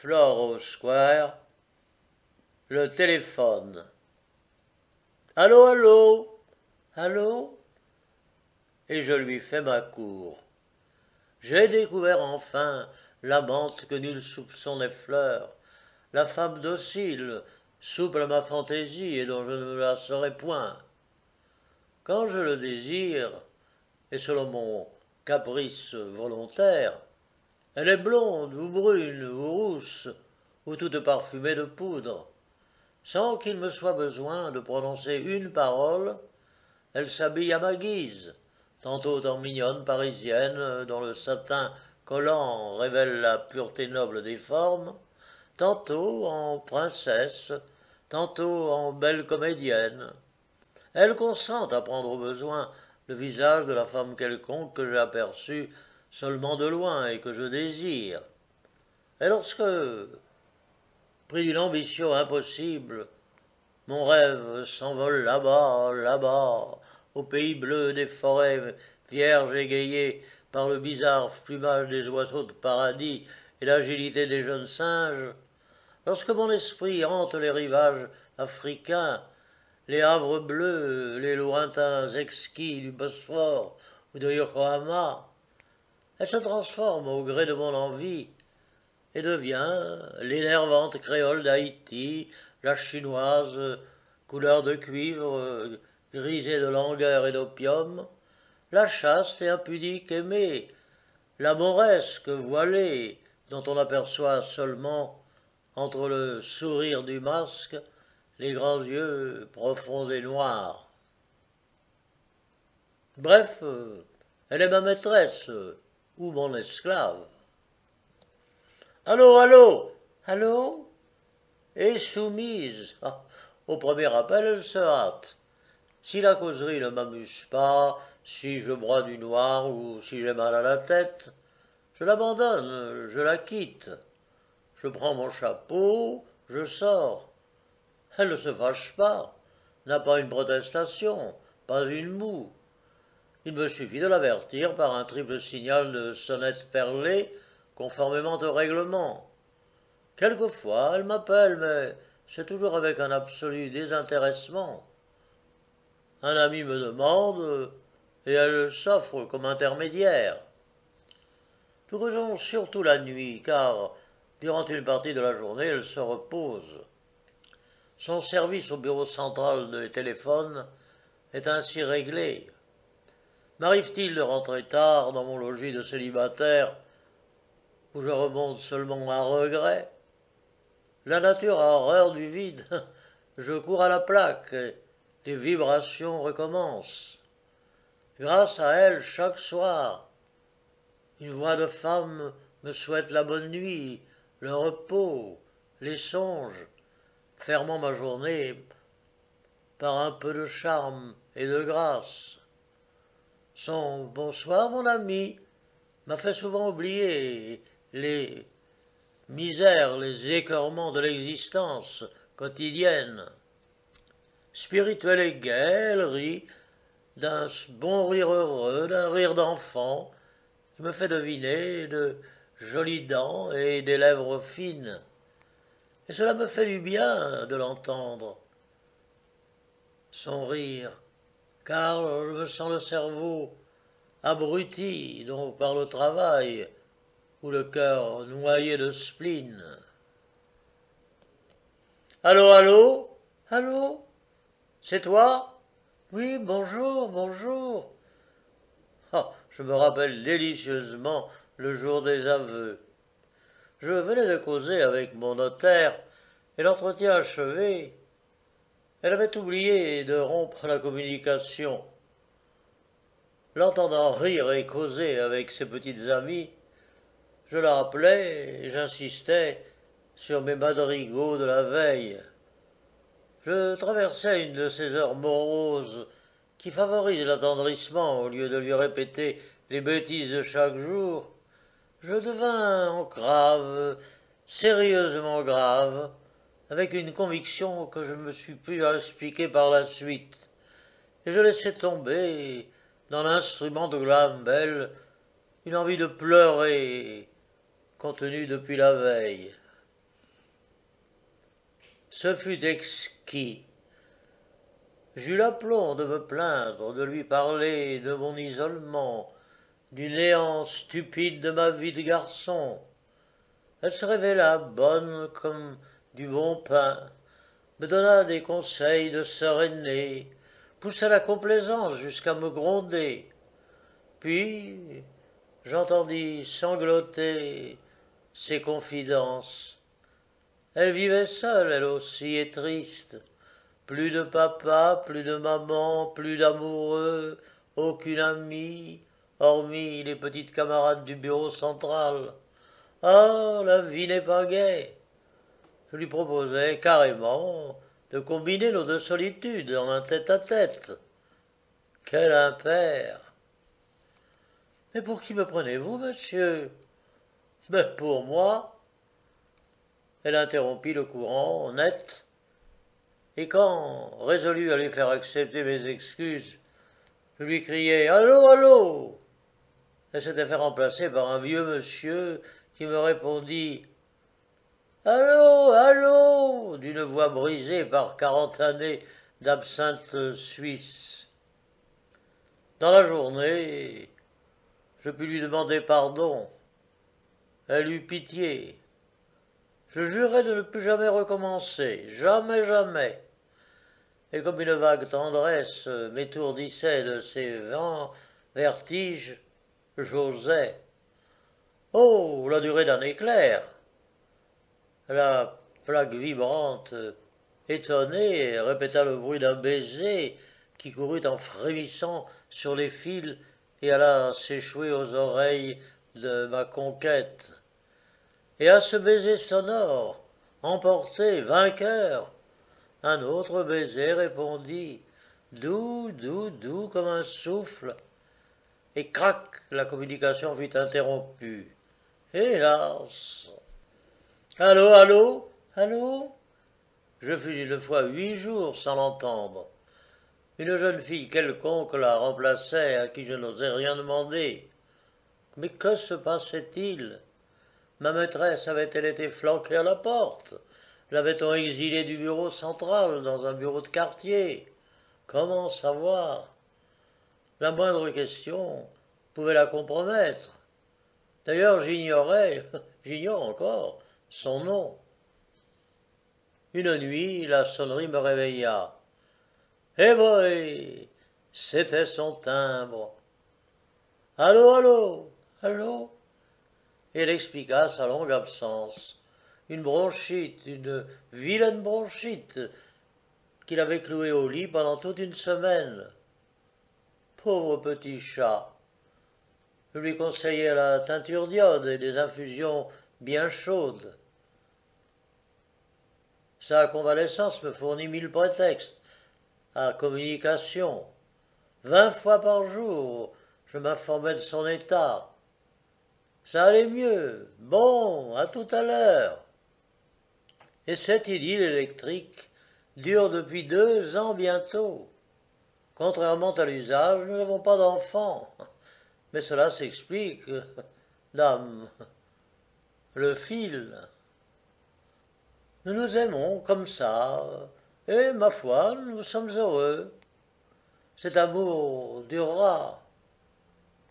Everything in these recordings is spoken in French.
Flore Square, le téléphone. Allô, allô, allô? Et je lui fais ma cour. J'ai découvert enfin l'amante que nul soupçon n'effleure, la femme docile, souple à ma fantaisie et dont je ne me lasserai point. Quand je le désire, et selon mon caprice volontaire, elle est blonde ou brune ou rousse ou toute parfumée de poudre. Sans qu'il me soit besoin de prononcer une parole, elle s'habille à ma guise, tantôt en mignonne parisienne dont le satin collant révèle la pureté noble des formes, tantôt en princesse, tantôt en belle comédienne. Elle consent à prendre au besoin le visage de la femme quelconque que j'ai aperçue seulement de loin et que je désire. Et lorsque, pris d'une ambition impossible, mon rêve s'envole là-bas, là-bas, au pays bleu des forêts vierges égayées par le bizarre plumage des oiseaux de paradis et l'agilité des jeunes singes, lorsque mon esprit hante les rivages africains, les havres bleus, les lointains exquis du Bosphore ou de Yokohama, elle se transforme au gré de mon envie et devient l'énervante créole d'Haïti, la chinoise, couleur de cuivre, grisée de langueur et d'opium, la chaste et impudique aimée, la mauresque voilée, dont on aperçoit seulement, entre le sourire du masque, les grands yeux profonds et noirs. Bref, elle est ma maîtresse, ou mon esclave. Allô, allô, allô? Et soumise. Au premier appel, elle se hâte. Si la causerie ne m'amuse pas, si je broie du noir ou si j'ai mal à la tête, je l'abandonne, je la quitte. Je prends mon chapeau, je sors. Elle ne se fâche pas, n'a pas une protestation, pas une moue. Il me suffit de l'avertir par un triple signal de sonnette perlée, conformément au règlement. Quelquefois, elle m'appelle, mais c'est toujours avec un absolu désintéressement. Un ami me demande, et elle s'offre comme intermédiaire. Nous causons surtout la nuit, car, durant une partie de la journée, elle se repose. Son service au bureau central de téléphone est ainsi réglé. M'arrive-t-il de rentrer tard dans mon logis de célibataire, où je remonte seulement à regret? La nature a horreur du vide. Je cours à la plaque, et les vibrations recommencent. Grâce à elle, chaque soir, une voix de femme me souhaite la bonne nuit, le repos, les songes, fermant ma journée par un peu de charme et de grâce. Son « bonsoir, mon ami » m'a fait souvent oublier les misères, les écœurements de l'existence quotidienne. Spirituelle et gaie, elle rit d'un bon rire heureux, d'un rire d'enfant, qui me fait deviner de jolies dents et des lèvres fines. Et cela me fait du bien de l'entendre, son rire, car je me sens le cerveau abruti par le travail, ou le cœur noyé de spleen. Allô, allô, allô? C'est toi? Oui, bonjour, bonjour. Je me rappelle délicieusement le jour des aveux. Je venais de causer avec mon notaire, et l'entretien achevé, elle avait oublié de rompre la communication. L'entendant rire et causer avec ses petites amies, je la rappelais et j'insistais sur mes madrigaux de la veille. Je traversais une de ces heures moroses qui favorisent l'attendrissement au lieu de lui répéter les bêtises de chaque jour. Je devins grave, sérieusement grave, avec une conviction que je me suis pu expliquer par la suite, et je laissai tomber dans l'instrument de Glambel une envie de pleurer contenue depuis la veille. Ce fut exquis. J'eus l'aplomb de me plaindre, de lui parler de mon isolement, du néant stupide de ma vie de garçon. Elle se révéla bonne comme du bon pain, me donna des conseils de sœur aînée, poussa la complaisance jusqu'à me gronder. Puis j'entendis sangloter ses confidences. Elle vivait seule, elle aussi, et triste. Plus de papa, plus de maman, plus d'amoureux, aucune amie, hormis les petites camarades du bureau central. Ah, la vie n'est pas gaie. Je lui proposai carrément de combiner nos deux solitudes en un tête-à-tête. Quel impair! Mais pour qui me prenez-vous, monsieur? Mais pour moi. Elle interrompit le courant, net, et quand, résolu à lui faire accepter mes excuses, je lui criai « Allô, allô !» Elle s'était fait remplacer par un vieux monsieur qui me répondit « Allô, allô !» d'une voix brisée par 40 années d'absinthe suisse. Dans la journée, je pus lui demander pardon. Elle eut pitié. Je jurai de ne plus jamais recommencer, jamais, jamais. Et comme une vague tendresse m'étourdissait de ses vents vertiges, j'osais. Oh, la durée d'un éclair! La plaque vibrante, étonnée, répéta le bruit d'un baiser qui courut en frémissant sur les fils et alla s'échouer aux oreilles de ma conquête. Et à ce baiser sonore, emporté, vainqueur, un autre baiser répondit, doux, doux, doux comme un souffle, et crac, la communication fut interrompue. Hélas! Allô, allô, allô? Je fus une fois 8 jours sans l'entendre. Une jeune fille quelconque la remplaçait, à qui je n'osais rien demander. Mais que se passait-il? Ma maîtresse avait-elle été flanquée à la porte? L'avait-on exilée du bureau central dans un bureau de quartier? Comment savoir? La moindre question pouvait la compromettre. D'ailleurs, j'ignore encore, son nom. Une nuit, la sonnerie me réveilla. Eh boy, c'était son timbre. Allô, allô, allô? Et elle expliqua sa longue absence. Une bronchite, une vilaine bronchite, qu'il avait clouée au lit pendant toute une semaine. Pauvre petit chat. Je lui conseillai la teinture d'iode et des infusions bien chaudes. Sa convalescence me fournit 1000 prétextes à communication. 20 fois par jour, je m'informais de son état. Ça allait mieux. Bon, à tout à l'heure. Et cette idylle électrique dure depuis 2 ans bientôt. Contrairement à l'usage, nous n'avons pas d'enfants. Mais cela s'explique, dame. Le fil. Nous nous aimons comme ça, et, ma foi, nous sommes heureux. Cet amour durera.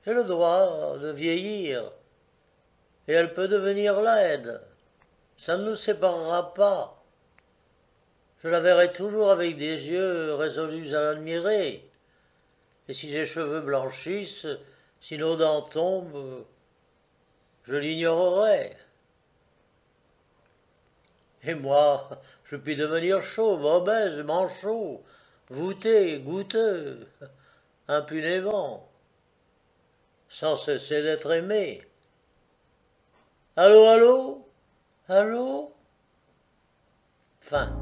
J'ai le droit de vieillir, et elle peut devenir laide. Ça ne nous séparera pas. Je la verrai toujours avec des yeux résolus à l'admirer. Et si ses cheveux blanchissent, si nos dents tombent, je l'ignorerai. Et moi, je puis devenir chauve, obèse, manchot, voûté, goutteux, impunément, sans cesser d'être aimé. Allô, allô? Allô? Fin.